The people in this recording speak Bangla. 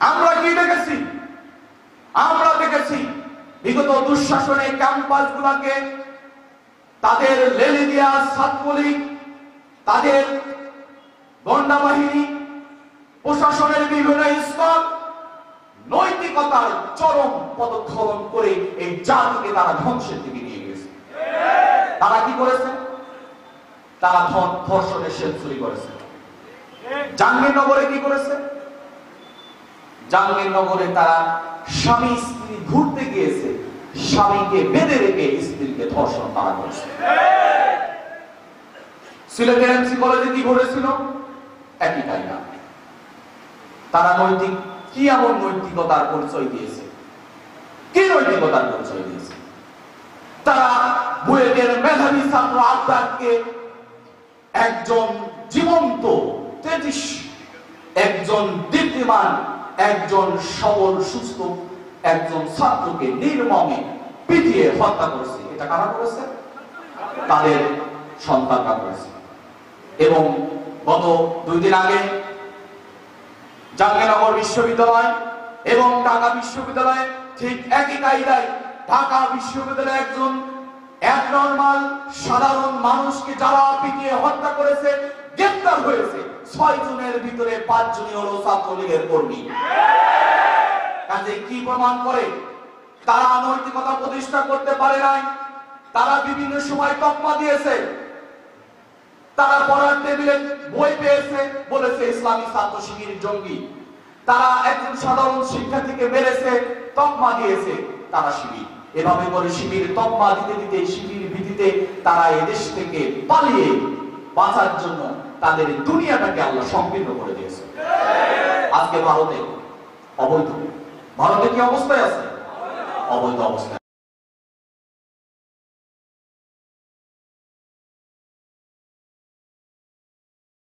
আমরা কি দেখেছি? আমরা দেখেছি বিগত দুঃশাসনের ক্যাম্পাসগুলোকে তাদের লেলি দিয়া ছাত্রলীগ, তাদের গন্ডা বাহিনী, প্রশাসনের বিভিন্ন স্তর নৈতিকতার চরম পদক্ষেপ করে এই জাতিকে তারা ধ্বংসের দিকে নিয়ে গেছে। তারা কি করেছে? তারা ধর্ষণের সেঞ্চুরি করেছে। জাহাঙ্গীরনগরে কি করেছে? জাহাঙ্গীরনগরে তারা স্বামী স্ত্রী ঘুরতে গিয়েছে, স্বামীকে বেঁধে রেখে স্ত্রীকে ধর্ষণ তারা করেছে। সিলেটের এমসি কলেজে কি ঘটেছিল? একই কায়দা। তারা নৈতিক কি এমন নৈতিকতার পরিচয় দিয়েছে? কি নৈতিকতার পরিচয় দিয়েছে? তারা বুয়েটের মেধাবী ছাত্র আবদারকে একজন জীবন্ত তেজিস, একজন দীপ্তিমান, একজন সবল সুস্থ একজন ছাত্রকে নির্মমে পিটিয়ে হত্যা করেছে। এটা কারা করেছে? তাদের সন্তানরা করেছে। এবং গত 2 দিন আগে জাহাঙ্গীরনগর বিশ্ববিদ্যালয় এবং ঢাকা বিশ্ববিদ্যালয়ে ঠিক একই কায়দায় ঢাকা বিশ্ববিদ্যালয়ে একজন অ্যাবনরমাল সাধারণ মানুষকে যারা পিটিয়ে হত্যা করেছে গ্রেফতার হয়েছে। 6 জনের ভিতরে 5 জনই হলো ছাত্রলীগের কর্মী। কাজে কি প্রমাণ করে? তারা নৈতিকতা প্রতিষ্ঠা করতে পারে নাই। তারা বিভিন্ন সময় তকমা দিয়েছে। তারা পড়ার টেবিলে বই পেয়েছে, বলেছে ইসলামী ছাত্র শিবির জঙ্গি। তারা একজন সাধারণ শিক্ষার্থীকে মেরেছে, তকমা দিয়েছে তারা শিবির। এভাবে করে শিবির তকমা দিতে দিতে শিবির ভীতিতে তারা এদেশ থেকে পালিয়ে বাঁচার জন্য তাদের দুনিয়াটাকে আল্লাহ সংকীর্ণ করে দিয়েছে। আজকে ভারতে অবৈধ, ভারতে কি অবস্থায় আছে? অবৈধ অবস্থায়।